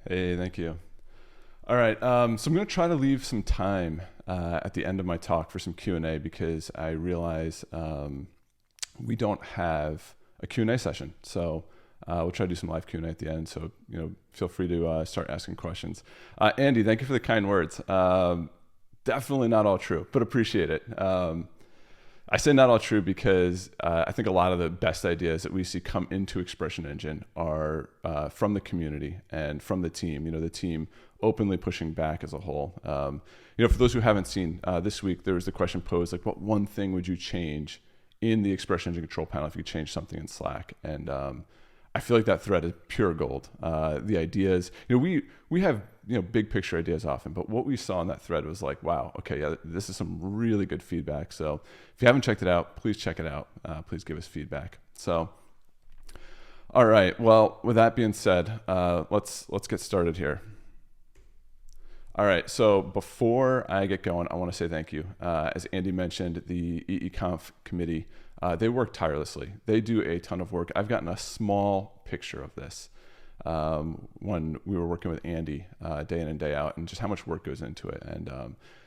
Hey, thank you. All right, so I'm going to try to leave some time at the end of my talk for some Q&A because I realize we don't have a Q&A session. So we'll try to do some live Q&A at the end. So feel free to start asking questions. Andy, thank you for the kind words. Definitely not all true, but appreciate it. I say not all true because I think a lot of the best ideas that we see come into ExpressionEngine are from the community and from the team. The team openly pushing back as a whole. For those who haven't seen, this week there was the question posed, like, what one thing would you change in the ExpressionEngine control panel if you could change something in Slack? And I feel like that thread is pure gold. The ideas, we have big picture ideas often, but what we saw in that thread was like, wow, okay, yeah, this is some really good feedback. So if you haven't checked it out, please check it out. Please give us feedback. So, all right. Well, with that being said, let's get started here. All right, so before I get going, I want to say thank you. As Andy mentioned, the EEConf committee, they work tirelessly. They do a ton of work. I've gotten a small picture of this when we were working with Andy day in and day out, and just how much work goes into it. And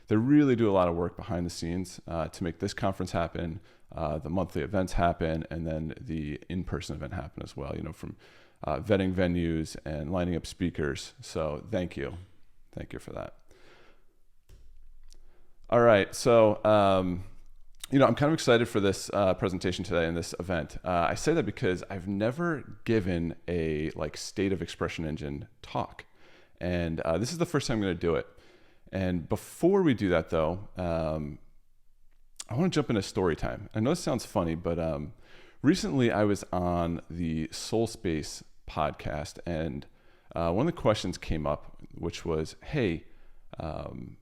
they really do a lot of work behind the scenes to make this conference happen, the monthly events happen, and then the in-person event happen as well, from vetting venues and lining up speakers. So thank you. Thank you for that. All right, so I'm kind of excited for this presentation today and this event. I say that because I've never given a state of ExpressionEngine talk, and this is the first time I'm going to do it. And before we do that, though, I want to jump into story time. I know this sounds funny, but recently I was on the Soul Space podcast, and one of the questions came up, which was, hey, can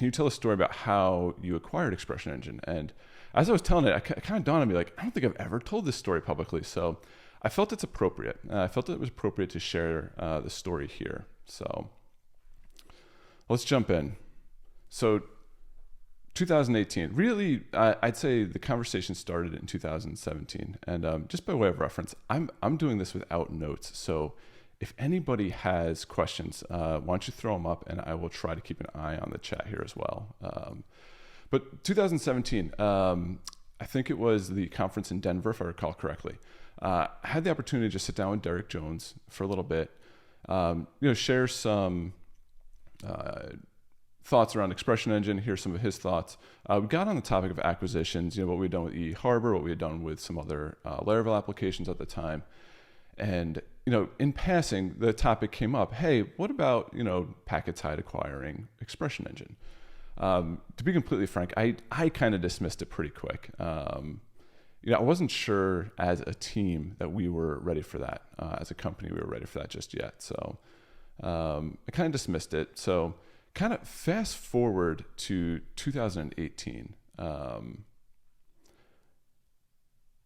you tell a story about how you acquired ExpressionEngine? And as I was telling it, it kind of dawned on me, I don't think I've ever told this story publicly. So I felt it's appropriate. I felt it was appropriate to share the story here. So let's jump in. So 2018, really, I'd say the conversation started in 2017. And just by way of reference, I'm doing this without notes. So if anybody has questions, why don't you throw them up, and I will try to keep an eye on the chat here as well. But 2017, I think it was the conference in Denver, if I recall correctly. I had the opportunity to just sit down with Derek Jones for a little bit, share some thoughts around ExpressionEngine, hear some of his thoughts. We got on the topic of acquisitions, what we had done with EE Harbor, what we had done with some other Laravel applications at the time. And in passing, the topic came up, hey, what about, Packetide acquiring ExpressionEngine? To be completely frank, I kind of dismissed it pretty quick. I wasn't sure as a team that we were ready for that. As a company, we were ready for that just yet. So I kind of dismissed it. So kind of fast forward to 2018.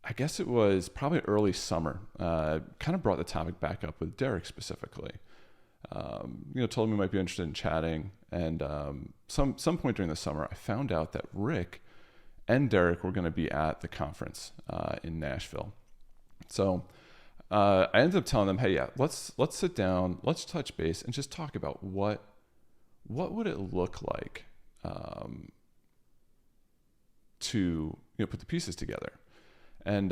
I guess it was probably early summer. Kind of brought the topic back up with Derek specifically. Told him we might be interested in chatting. And some point during the summer, I found out that Rick and Derek were going to be at the conference in Nashville. So I ended up telling them, hey, yeah, let's sit down, let's touch base, and just talk about what would it look like to put the pieces together. And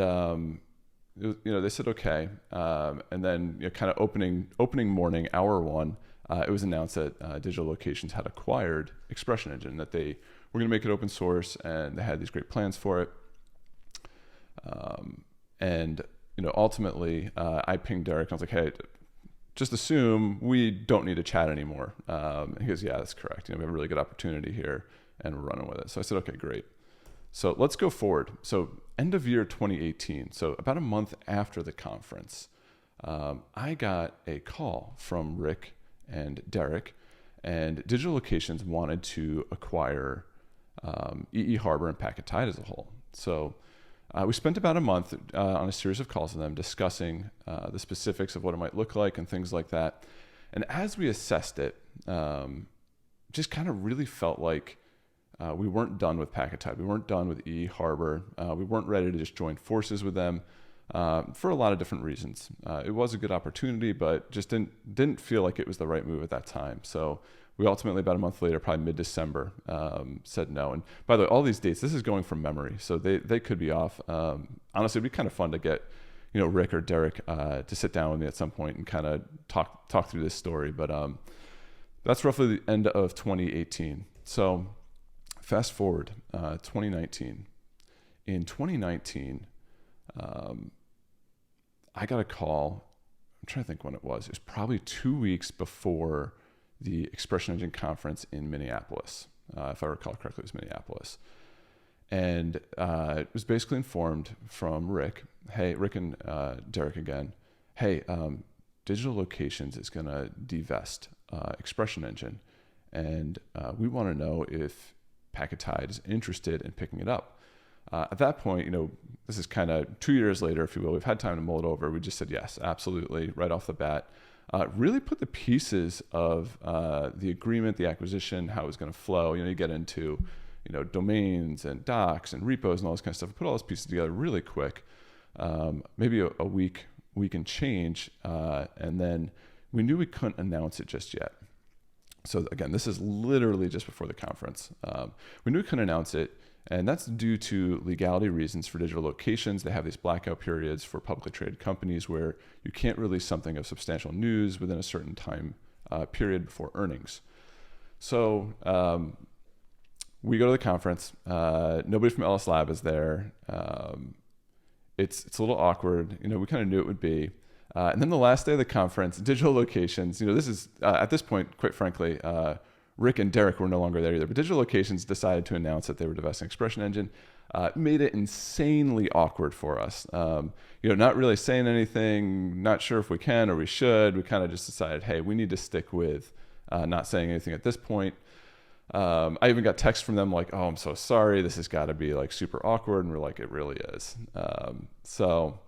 they said okay, and then kind of opening morning, hour one, it was announced that Digital Locations had acquired ExpressionEngine, that they were going to make it open source, and they had these great plans for it. And ultimately, I pinged Derek, and I was like, hey, just assume we don't need to chat anymore. He goes, yeah, that's correct. We have a really good opportunity here, and we're running with it. So I said, okay, great. So let's go forward. So end of year 2018, so about a month after the conference, I got a call from Rick and Derek, and Digital Locations wanted to acquire EE Harbor and Packetide as a whole. So we spent about a month on a series of calls with them discussing the specifics of what it might look like and things like that. And as we assessed it, just kind of really felt like we weren't done with Packetide. We weren't done with EE Harbor. We weren't ready to just join forces with them. for a lot of different reasons. It was a good opportunity, but just didn't feel like it was the right move at that time. So we ultimately, about a month later, probably mid-December, said no. And by the way, all these dates, this is going from memory, so they could be off. Honestly, it'd be kind of fun to get, Rick or Derek to sit down with me at some point and kind of talk through this story. But that's roughly the end of 2018. So fast forward, 2019. In 2019, I got a call. I'm trying to think when it was. It was probably 2 weeks before the ExpressionEngine conference in Minneapolis. If I recall correctly, it was Minneapolis. And it was basically informed from Rick, hey, Rick and Derek again, hey, Digital Locations is going to divest ExpressionEngine. And we want to know if Packetide is interested in picking it up. At that point, this is kind of 2 years later, if you will. We've had time to mull it over. We just said, yes, absolutely, right off the bat. Really put the pieces of the agreement, the acquisition, how it was going to flow. You get into, domains and docs and repos and all this kind of stuff. Put all those pieces together really quick, maybe a week and change. And then we knew we couldn't announce it just yet. So again, this is literally just before the conference. We knew we couldn't announce it. And that's due to legality reasons for Digital Locations. They have these blackout periods for publicly traded companies where you can't release something of substantial news within a certain time period before earnings. So we go to the conference. Nobody from LS Lab is there. It's a little awkward. We kind of knew it would be. And then the last day of the conference, Digital Locations, this is, at this point, quite frankly, Rick and Derek were no longer there either, but Digital Locations decided to announce that they were divesting ExpressionEngine. Made it insanely awkward for us. Not really saying anything, not sure if we can or we should. We kind of just decided, hey, we need to stick with not saying anything at this point. I even got text from them like, oh, I'm so sorry. This has got to be like super awkward. And we're like, it really is. So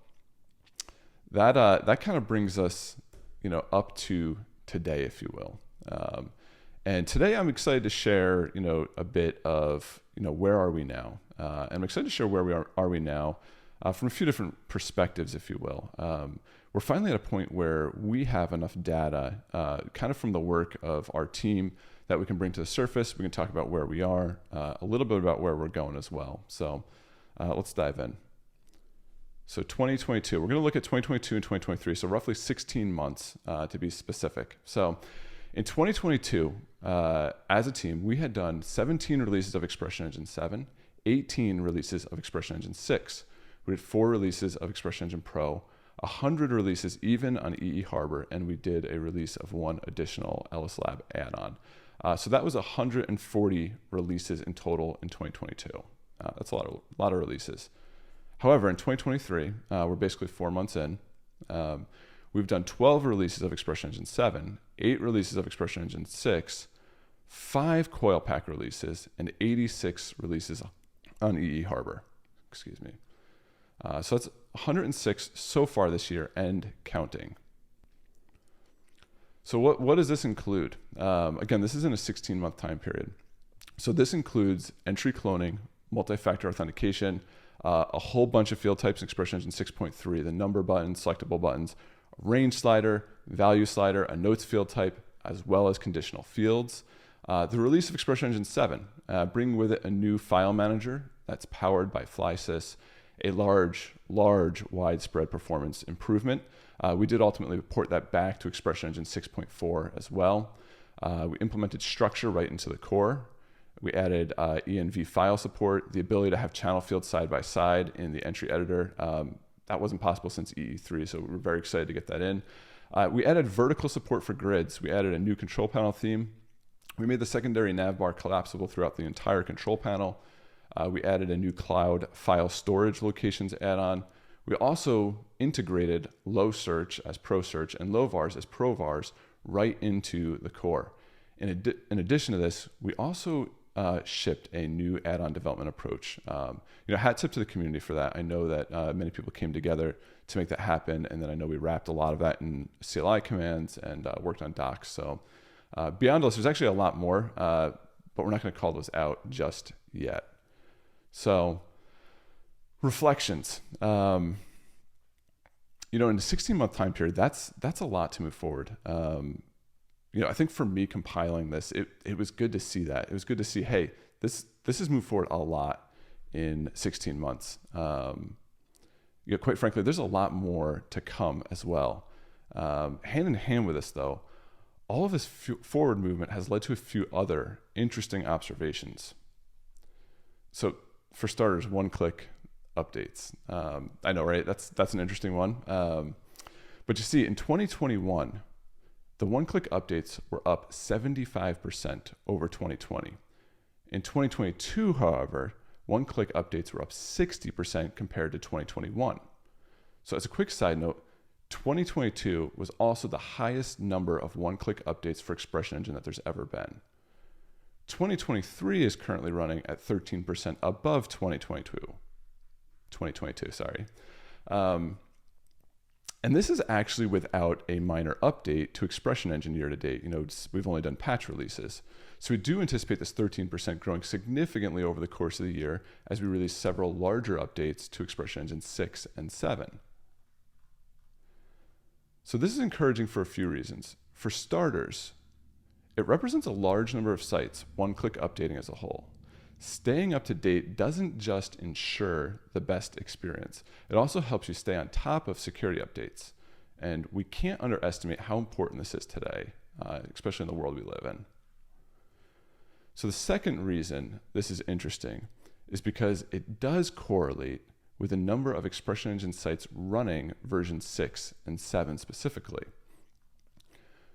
that kind of brings us, up to today, if you will. And today I'm excited to share, a bit of, where are we now? And I'm excited to share where we are we now from a few different perspectives, if you will. We're finally at a point where we have enough data, kind of from the work of our team, that we can bring to the surface. We can talk about where we are, a little bit about where we're going as well. So let's dive in. So 2022, we're going to look at 2022 and 2023, so roughly 16 months to be specific. So in 2022, as a team, we had done 17 releases of ExpressionEngine 7, 18 releases of ExpressionEngine 6. We did 4 releases of ExpressionEngine Pro, 100 releases even on EE Harbor, and we did a release of 1 additional LS Lab add-on. So that was 140 releases in total in 2022. That's a lot of releases. However, in 2023, we're basically 4 months in. We've done 12 releases of ExpressionEngine 7, 8 releases of ExpressionEngine 6, 5 coil pack releases, and 86 releases on EE Harbor. Excuse me. So that's 106 so far this year and counting. So what does this include? Again, this is in a 16-month time period. So this includes entry cloning, multi-factor authentication, a whole bunch of field types in ExpressionEngine 6.3, the number buttons, selectable buttons, range slider, value slider, a notes field type, as well as conditional fields. The release of ExpressionEngine 7, bringing with it a new file manager that's powered by FlySys, a large, widespread performance improvement. We did ultimately port that back to ExpressionEngine 6.4 as well. We implemented structure right into the core. We added ENV file support, the ability to have channel fields side by side in the entry editor. That wasn't possible since EE3, so we're very excited to get that in. We added vertical support for grids. We added a new control panel theme. We made the secondary navbar collapsible throughout the entire control panel. We added a new cloud file storage locations add-on. We also integrated low search as pro search and low vars as pro vars right into the core. In addition to this, we also shipped a new add-on development approach. Hat tip to the community for that. I know that many people came together to make that happen, and then I know we wrapped a lot of that in CLI commands and worked on docs. So beyond those, there's actually a lot more, but we're not going to call those out just yet. So reflections. in a 16-month time period, that's a lot to move forward. I think for me compiling this, it was good to see that. It was good to see, hey, this has moved forward a lot in 16 months. Quite frankly, there's a lot more to come as well. Hand in hand with this, though, all of this forward movement has led to a few other interesting observations. So, for starters, one-click updates. I know, right? That's an interesting one. But you see, in 2021, the one-click updates were up 75% over 2020. In 2022, however, one-click updates were up 60% compared to 2021. So as a quick side note, 2022 was also the highest number of one-click updates for ExpressionEngine that there's ever been. 2023 is currently running at 13% above 2022, sorry. And this is actually without a minor update to ExpressionEngine year to date. We've only done patch releases. So we do anticipate this 13% growing significantly over the course of the year as we release several larger updates to ExpressionEngine 6 and 7. So this is encouraging for a few reasons. For starters, it represents a large number of sites, one-click updating as a whole. Staying up to date doesn't just ensure the best experience. It also helps you stay on top of security updates. And we can't underestimate how important this is today, especially in the world we live in. So the second reason this is interesting is because it does correlate with the number of ExpressionEngine sites running version 6 and 7 specifically.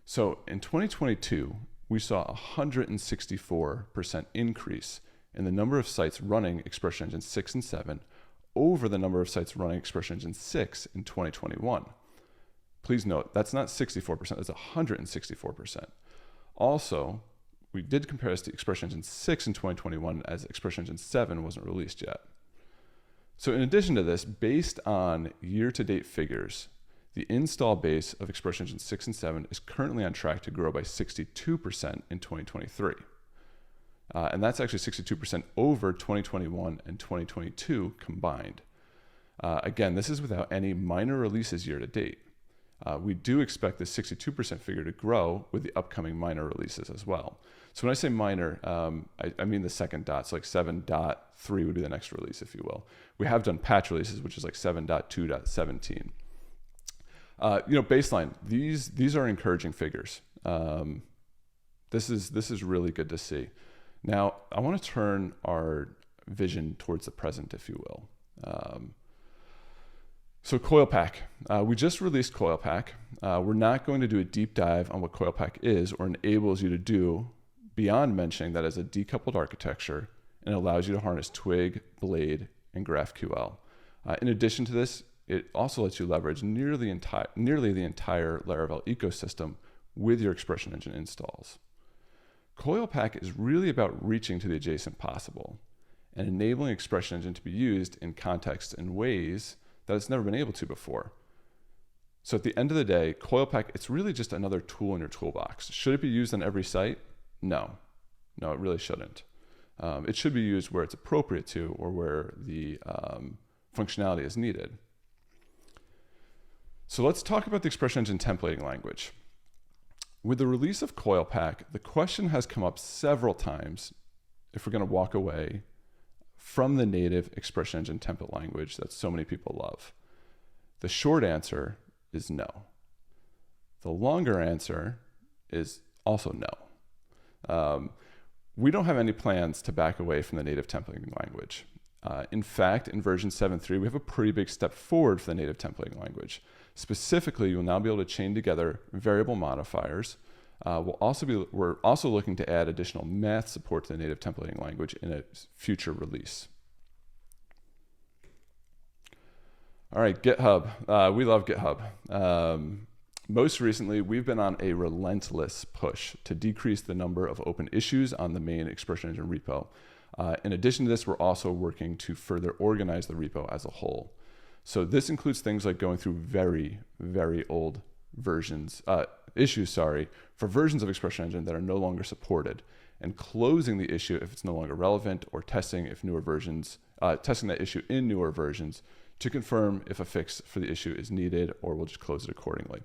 So in 2022, we saw a 164% increase in the number of sites running ExpressionEngine 6 and 7 over the number of sites running ExpressionEngine 6 in 2021. Please note, that's not 64%, that's 164%. Also, we did compare this to ExpressionEngine 6 in 2021 as ExpressionEngine 7 wasn't released yet. So in addition to this, based on year-to-date figures, the install base of ExpressionEngine 6 and 7 is currently on track to grow by 62% in 2023. And that's actually 62% over 2021 and 2022 combined. Again, this is without any minor releases year to date. We do expect this 62% figure to grow with the upcoming minor releases as well. So when I say minor, I mean the second dot. So like 7.3 would be the next release, if you will. We have done patch releases, which is like 7.2.17. Baseline, these are encouraging figures. This is really good to see. Now, I want to turn our vision towards the present, if you will. So CoilPack, we just released CoilPack. We're not going to do a deep dive on what CoilPack is or enables you to do beyond mentioning that as a decoupled architecture and allows you to harness Twig, Blade, and GraphQL. In addition to this, it also lets you leverage nearly the entire Laravel ecosystem with your ExpressionEngine installs. CoilPack is really about reaching to the adjacent possible and enabling ExpressionEngine to be used in context in ways that it's never been able to before. So at the end of the day, CoilPack, it's really just another tool in your toolbox. Should it be used on every site? No, it really shouldn't. It should be used where it's appropriate to or where the functionality is needed. So let's talk about the ExpressionEngine templating language. With the release of CoilPack, the question has come up several times if we're going to walk away from the native ExpressionEngine template language that so many people love. The short answer is no. The longer answer is also no. We don't have any plans to back away from the native templating language. In fact, in version 7.3, we have a pretty big step forward for the native templating language. Specifically, you'll now be able to chain together variable modifiers. We're also looking to add additional math support to the native templating language in a future release. All right, GitHub. We love GitHub. Most recently, we've been on a relentless push to decrease the number of open issues on the main ExpressionEngine repo. In addition to this, we're also working to further organize the repo as a whole. So this includes things like going through very, very old issues for versions of ExpressionEngine that are no longer supported, and closing the issue if it's no longer relevant, or testing that issue in newer versions to confirm if a fix for the issue is needed, or we'll just close it accordingly.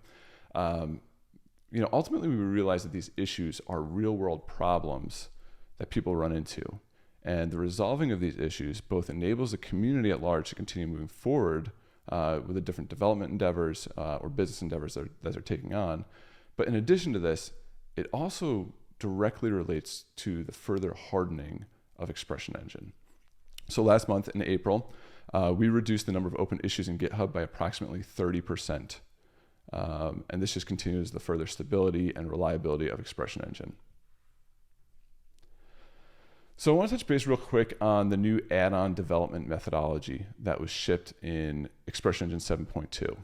Ultimately, we realize that these issues are real-world problems that people run into. And the resolving of these issues both enables the community at large to continue moving forward with the different development endeavors or business endeavors that they're taking on. But in addition to this, it also directly relates to the further hardening of ExpressionEngine. So last month in April, we reduced the number of open issues in GitHub by approximately 30%. And this just continues the further stability and reliability of ExpressionEngine. So I want to touch base real quick on the new add-on development methodology that was shipped in ExpressionEngine 7.2.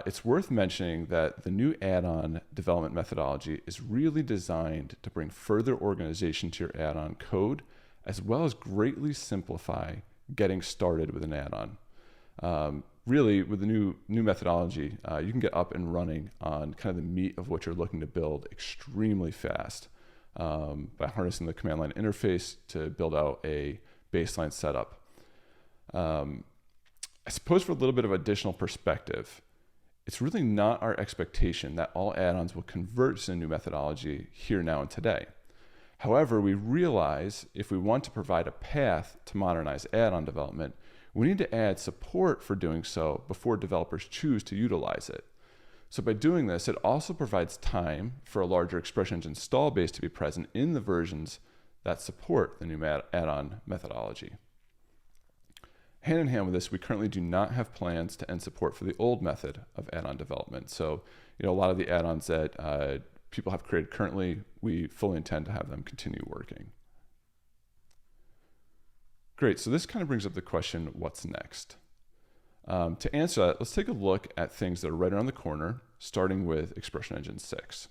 It's worth mentioning that the new add-on development methodology is really designed to bring further organization to your add-on code, as well as greatly simplify getting started with an add-on. Really, with the new methodology, you can get up and running on kind of the meat of what you're looking to build extremely fast by harnessing the command line interface to build out a baseline setup. I suppose for a little bit of additional perspective, it's really not our expectation that all add-ons will convert to the new methodology here, now, and today. However, we realize if we want to provide a path to modernize add-on development, we need to add support for doing so before developers choose to utilize it. So by doing this, it also provides time for a larger ExpressionEngine install base to be present in the versions that support the new add-on methodology. Hand in hand with this, we currently do not have plans to end support for the old method of add-on development. So, a lot of the add-ons that people have created currently, we fully intend to have them continue working. Great, so this kind of brings up the question, what's next? To answer that, let's take a look at things that are right around the corner, starting with ExpressionEngine 6.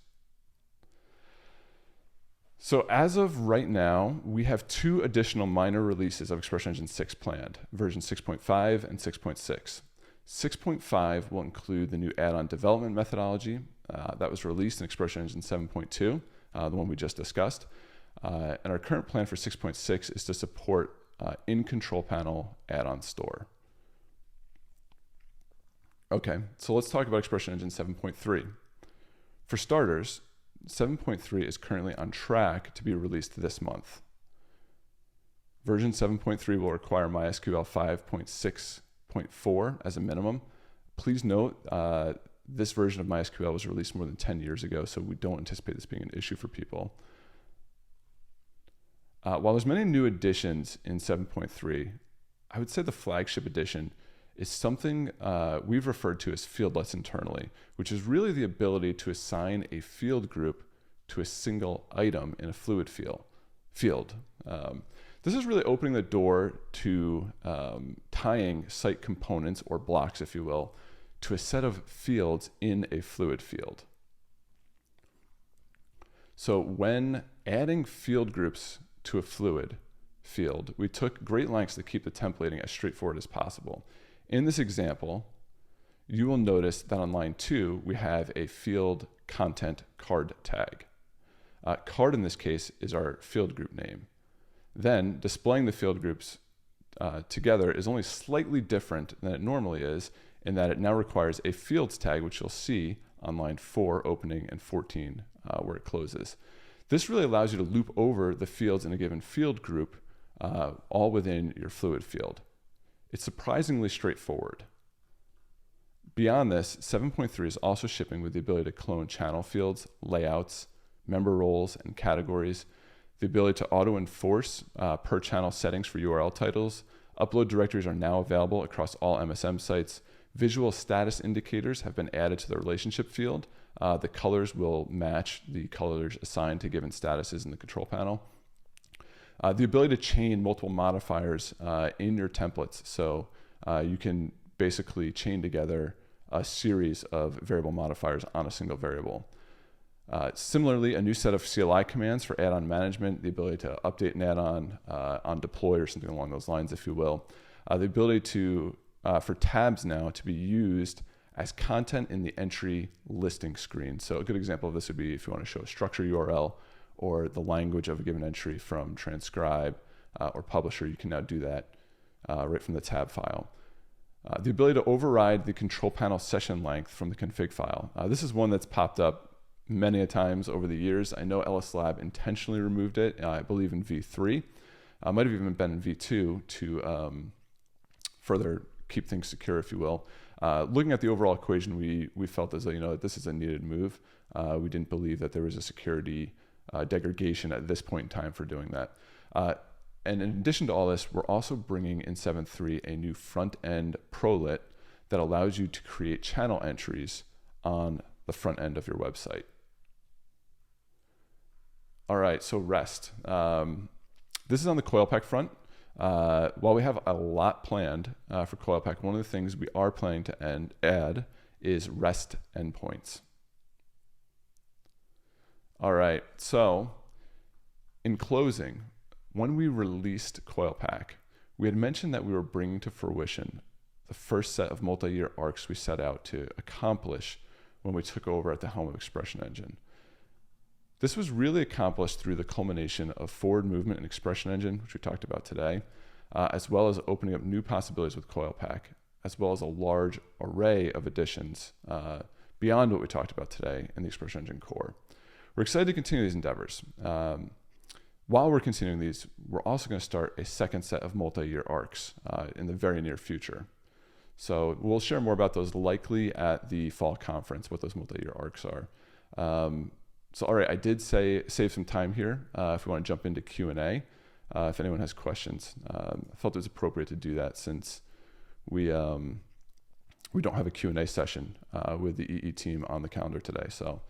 So as of right now, we have 2 additional minor releases of ExpressionEngine 6 planned, version 6.5 and 6.6. 6.5 will include the new add-on development methodology that was released in ExpressionEngine 7.2, the one we just discussed. And our current plan for 6.6 is to support in control panel add-on store. Okay, so let's talk about ExpressionEngine 7.3. For starters, 7.3 is currently on track to be released this month. Version 7.3 will require MySQL 5.6.4 as a minimum. Please note, this version of MySQL was released more than 10 years ago, so we don't anticipate this being an issue for people. While there's many new additions in 7.3, I would say the flagship addition is something we've referred to as fieldlets internally, which is really the ability to assign a field group to a single item in a fluid field. This is really opening the door to tying site components, or blocks if you will, to a set of fields in a fluid field. So when adding field groups to a fluid field, we took great lengths to keep the templating as straightforward as possible. In this example, you will notice that on line 2, we have a field content card tag. Card in this case is our field group name. Then displaying the field groups together is only slightly different than it normally is, in that it now requires a fields tag, which you'll see on line 4 opening and 14 where it closes. This really allows you to loop over the fields in a given field group all within your fluid field. It's surprisingly straightforward. Beyond this, 7.3 is also shipping with the ability to clone channel fields, layouts, member roles, and categories, the ability to auto-enforce per channel settings for URL titles. Upload directories are now available across all MSM sites. Visual status indicators have been added to the relationship field. The colors will match the colors assigned to given statuses in the control panel. The ability to chain multiple modifiers in your templates. So you can basically chain together a series of variable modifiers on a single variable. Similarly, a new set of CLI commands for add-on management, the ability to update an add-on on deploy or something along those lines, if you will. The ability to for tabs now to be used as content in the entry listing screen. So a good example of this would be if you want to show a structure URL or the language of a given entry from transcribe or publisher, you can now do that right from the tab file. The ability to override the control panel session length from the config file. This is one that's popped up many a times over the years. I know LS Lab intentionally removed it, I believe in V3. Might have even been in V2 to further keep things secure, if you will. Looking at the overall equation, we felt as though, this is a needed move. We didn't believe that there was a security degradation at this point in time for doing that. And in addition to all this, we're also bringing in 7.3 a new front-end prolit that allows you to create channel entries on the front end of your website. All right, so REST. This is on the Coilpack front. While we have a lot planned for Coilpack, one of the things we are planning to add is REST endpoints. All right, so in closing, when we released Coilpack, we had mentioned that we were bringing to fruition the first set of multi-year arcs we set out to accomplish when we took over at the helm of ExpressionEngine. This was really accomplished through the culmination of forward movement in ExpressionEngine, which we talked about today, as well as opening up new possibilities with Coilpack, as well as a large array of additions beyond what we talked about today in the ExpressionEngine core. We're excited to continue these endeavors. While we're continuing these, we're also going to start a second set of multi-year arcs in the very near future. So we'll share more about those likely at the fall conference, what those multi-year arcs are. So all right, I did save some time here if we want to jump into Q&A. If anyone has questions, I felt it was appropriate to do that since we don't have a Q&A session with the EE team on the calendar today. So